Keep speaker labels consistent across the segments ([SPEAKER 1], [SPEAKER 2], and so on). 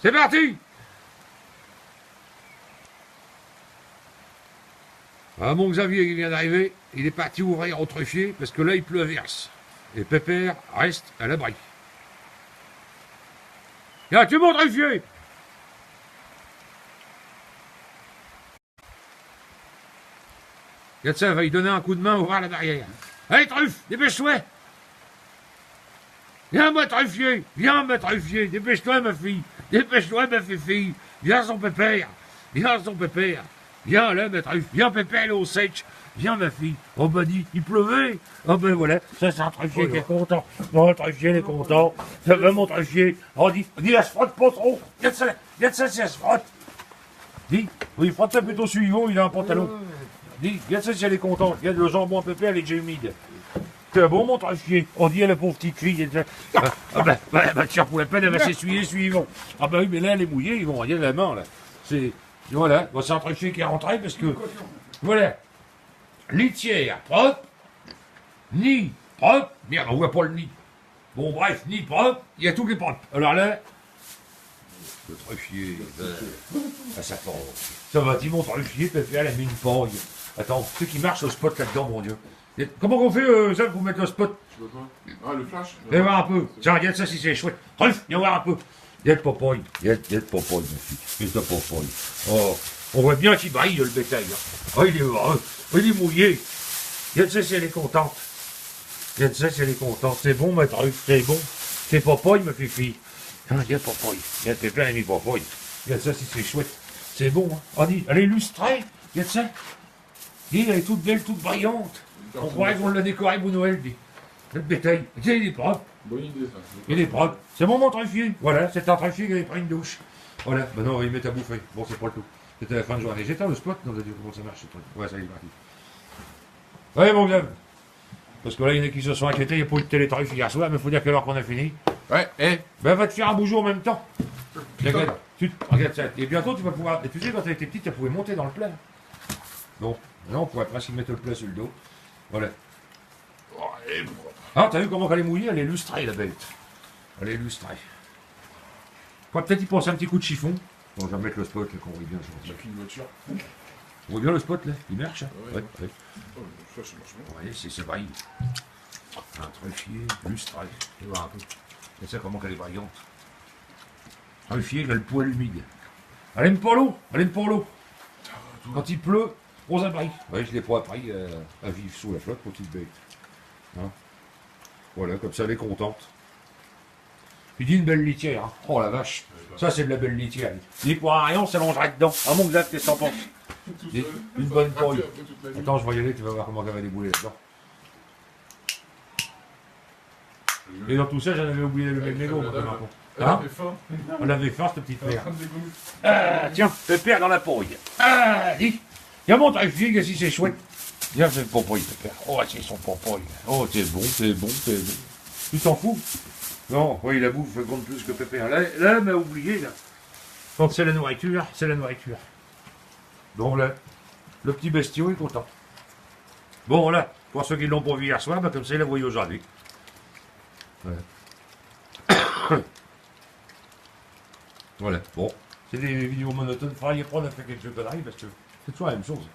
[SPEAKER 1] C'est parti. Ah, mon Xavier qui vient d'arriver, il est parti ouvrir au truffier parce que là il pleut à verse. Et Pépère reste à l'abri. Tiens, tu es mon truffier. Regarde ça, va lui donner un coup de main, ouvrir la barrière. Allez, Truffe, dépêche-toi. Viens, ma truffier, dépêche-toi, ma fille. Dépêche-toi, ma fille. Viens, son Pépère. Viens, là, ma truffe. Viens, Pépère, elle est au sèche. Viens, ma fille. Oh, bah, dis, il pleuvait. Oh, ben voilà. Ça, c'est un truffier qui est content. Non, le truffier, il est content. Ça va, mon truffier. Oh, dis, elle se frotte pas trop. Regarde ça, si elle se frotte. Dis, oui, frotte ça plutôt suivant, il a un pantalon. Dis, regarde ça si elle est contente. Regarde le jambon à Pépère, elle est déjà humide. C'est bon, mon truffier. On dit à la pauvre petite fille. Tiens, pour la peine, elle va s'essuyer, suivant. Ah, bah oui, mais là, elle est mouillée, ils vont regarder la main, là. C'est. Voilà. Bon, c'est un truffier qui est rentré parce que. Voilà. Litière propre. Nid propre. Merde, on voit pas le nid. Bon, bref, nid propre. Il y a tout qui est propre. Alors là. Le truffier. Ça part. Ça va, dis mon truffier, Pépère, elle a mis une paille. Attends, ceux qui marchent au spot là-dedans, mon Dieu. Comment on fait, ça, pour mettre le spot?
[SPEAKER 2] Ah, le flash.
[SPEAKER 1] Viens voir un peu. Tiens, regarde ça si c'est chouette. Truffe, viens voir un peu. Regarde Popoy. Regarde Popoy, mon fils. Regarde Popoy. Oh, on voit bien qu'il brille, le bétail. Hein. Oh, il est heureux. Oh, il est mouillé. Regarde ça si elle est contente. Regarde ça si elle est contente. C'est bon, ma truffe, c'est bon. C'est Popoy, ma fifi. Hein, regarde Popoy. Regarde Pépin, elle a mis Popoy. Regarde ça si c'est chouette. C'est bon, hein. Oh, dis, elle est illustrée. Regarde ça. Dis, elle est toute belle, toute brillante. On croirait qu'on l'a décoré pour Noël, dit. Le bétail. Tiens, il est propre.
[SPEAKER 2] Bonne idée, ça.
[SPEAKER 1] Il est propre. C'est bon, mon truffier. Voilà, c'est un truffier qui avait pris une douche. Voilà, maintenant on va y mettre à bouffer. Bon, c'est pas le tout. C'était la fin de journée. J'éteins le spot, non, on comment ça marche, ce truc. Ouais, ça y est, parti. Ouais, mon gars. Parce que là, il y en a qui se sont inquiétés, il n'y a pas eu de télétruffe hier soir, mais il faut dire quelle heure qu'on a fini.
[SPEAKER 2] Ouais,
[SPEAKER 1] Ben, va te faire un beau jour en même temps. Regarde ça. Et bientôt, tu vas pouvoir. Et tu sais, quand tu étais petite, tu pouvais monter dans le plat. Bon, maintenant, on pourrait presque mettre le plat sur le dos. Voilà.
[SPEAKER 2] Oh, elle est propre.
[SPEAKER 1] Ah, t'as vu comment elle est mouillée? Elle est lustrée, la bête. Elle est lustrée. Faut peut-être y penser un petit coup de chiffon. Bon, je vais mettre le spot, là, qu'on voit bien.
[SPEAKER 2] J'ai qu'une voiture.
[SPEAKER 1] On voit bien le spot, là? Il marche, hein?
[SPEAKER 2] Ouais.
[SPEAKER 1] Ouais.
[SPEAKER 2] Oh, le flash, ça marche bien.
[SPEAKER 1] Ouais, c'est vrai. Un truffier, lustré. Tu vois un peu. Et ça, comment qu'elle est brillante. Truffier, elle a le poil humide. Elle aime pas l'eau. Elle aime pas l'eau. Quand il pleut, aux abris. Ouais, je l'ai pas appris à vivre sous la flotte, petite bête. Hein? Voilà, comme ça, elle est contente. Il dit une belle litière. Hein. Oh la vache. Ça, c'est de la belle litière. Il pour un rayon, ça longerait dedans. Ah mon gars, qu'est-ce que t'en penses? Une bonne paille. Attends, je vais y aller, tu vas voir comment elle va débouler là-dedans. Et dans tout ça, j'en avais oublié le même mégot. Hein? On avait faim, cette petite mère. Ah, tiens, Pépère dans la paille. Ah, dis. Tiens, mon truffier, que si c'est chouette. Viens, c'est le popoy, Pépère. Oh, c'est son popoy. Oh, c'est bon, c'est bon, c'est bon. Tu t'en fous? Non, oui, la bouffe compte plus que Pépère. Là, elle m'a oublié, là. Quand c'est la nourriture, c'est la nourriture. Donc là, le petit bestiau est content. Bon, là, pour ceux qui l'ont pas vu hier soir, bah, comme ça, il la voyait aujourd'hui. Voilà. Voilà, bon. C'est des vidéos monotones. Il faudra y prendre à faire quelques conneries parce que c'est toujours la même chose.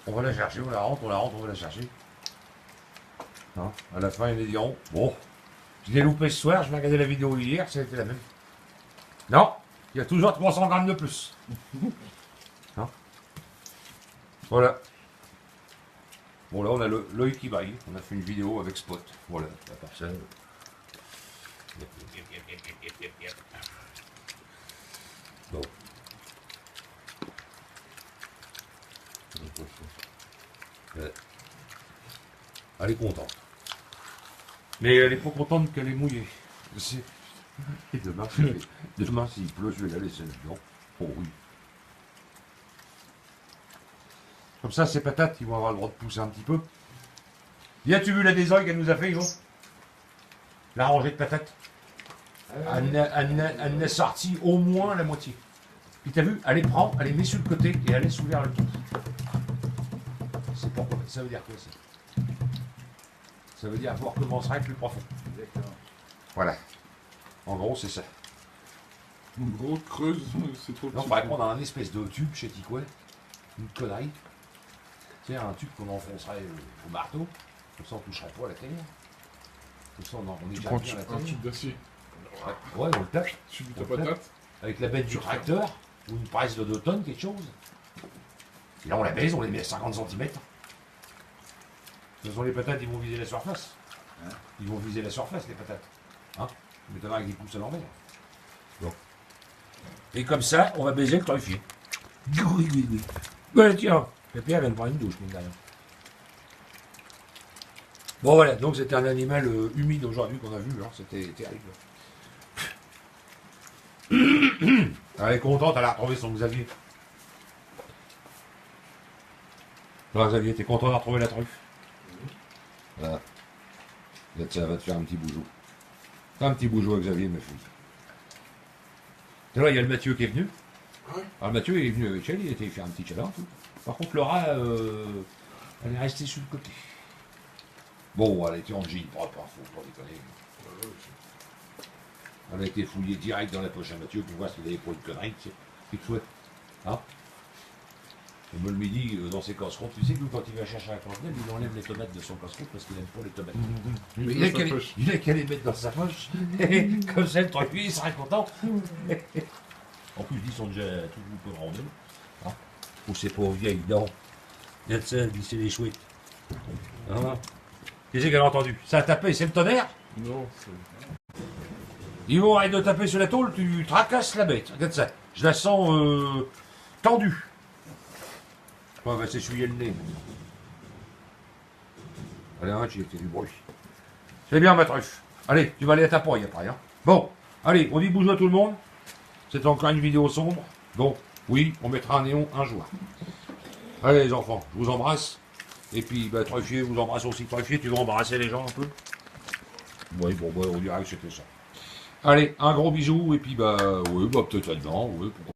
[SPEAKER 1] On va la chercher, on la rentre, on va la chercher. Hein? À la fin, ils diront, bon, je l'ai loupé ce soir, je vais regarder la vidéo hier, c'était la même. Non, il y a toujours 300 grammes de plus. Hein? Voilà. Bon, là, on a l'œil qui baille. On a fait une vidéo avec Spot. Voilà, à part ça. Bon. Elle est contente. Mais elle est pas contente qu'elle est mouillée. Et demain, s'il pleut, je vais la laisser là-dedans. Oh oui. Comme ça, ces patates, ils vont avoir le droit de pousser un petit peu. As-tu vu la désoeil qu'elle nous a fait, Yvon? La rangée de patates. Elle en a sorti au moins la moitié. Puis t'as vu, elle les prend, elle les met sur le côté et elle laisse ouvert le tout. C'est pourquoi? Ça veut dire quoi ça? Ça veut dire qu'on recommencera plus profond. Exactement. Voilà. En gros, c'est ça.
[SPEAKER 2] Une grosse creuse, c'est trop
[SPEAKER 1] Non, on
[SPEAKER 2] petit.
[SPEAKER 1] pourrait prendre un espèce de tube chez Ticouet, une connerie. Tu sais, un tube qu'on enfoncerait au marteau, comme ça on toucherait pas à la terre. Comme ça on est
[SPEAKER 2] Tu
[SPEAKER 1] déjà
[SPEAKER 2] prends
[SPEAKER 1] bien à la
[SPEAKER 2] un
[SPEAKER 1] terre.
[SPEAKER 2] tube d'acier.
[SPEAKER 1] Ouais, on le tape
[SPEAKER 2] Tu mets ta patate.
[SPEAKER 1] avec la bête du tracteur, ou une presse de 2 tonnes, quelque chose. Et là on la baise, on les met à 50 cm. De toute façon les patates ils vont viser la surface. Ils vont viser la surface les patates. Hein, mais t'en as avec des pouces à l'envers. Bon. Et comme ça, on va baiser le truffier. Oui, oui, oui. Ouais, tiens, la Pierre vient de prendre une douche, mine de rien. Bon, voilà, donc c'était un animal humide aujourd'hui qu'on a vu, hein, c'était terrible. Elle est contente, elle a retrouvé son Xavier. Alors, Xavier, t'es content d'avoir retrouvé la truffe? Voilà. Là, ça va te faire un petit boujou. Fais un petit boujou à Xavier, ma fille. Et là, il y a le Mathieu qui est venu.
[SPEAKER 2] Ouais.
[SPEAKER 1] Alors, le Mathieu il est venu avec elle, il était faire un petit câlin. Tout. Par contre, Laura, elle est restée sur le côté. Bon, elle était en jean propre, hein, faut pas déconner. Elle a été fouillée direct dans la poche à Mathieu pour voir s'il avait pas une connerie, tu sais. C'est que chouette. Hein? Et moi, le midi, dans ses casse-croûtes, tu sais que quand il va chercher un cantenel, il enlève les tomates de son casse-croûte parce qu'il n'aime pas les tomates. Mais il a qu'à les mettre dans sa poche. Comme ça, le truc, il sera content. En plus, ils sont déjà tout peu rendus. Hein? Ou c'est pas vieille, non. Il y a de ça, glisser les chouettes. Hein? Qu'est-ce qu'elle a entendu? Ça a tapé, c'est le tonnerre?
[SPEAKER 2] Non, c'est.
[SPEAKER 1] Ils vont arrêter de taper sur la tôle, tu tracasses la bête. Regarde ça. Je la sens tendue. On va s'essuyer le nez. Allez, hein, j'ai fait du bruit. C'est bien, ma truffe. Allez, tu vas aller à ta poille après. Hein. Bon, allez, on dit bonjour à tout le monde. C'est encore une vidéo sombre. Donc, oui, on mettra un néon un jour. Allez, les enfants, je vous embrasse. Et puis, bah, Truffier vous embrasse aussi. Truffier, tu veux embrasser les gens un peu? Oui, bon, bah, on dirait que c'était ça. Allez, un gros bisou, et puis, bah, oui, bah, peut-être là-dedans, oui, pourquoi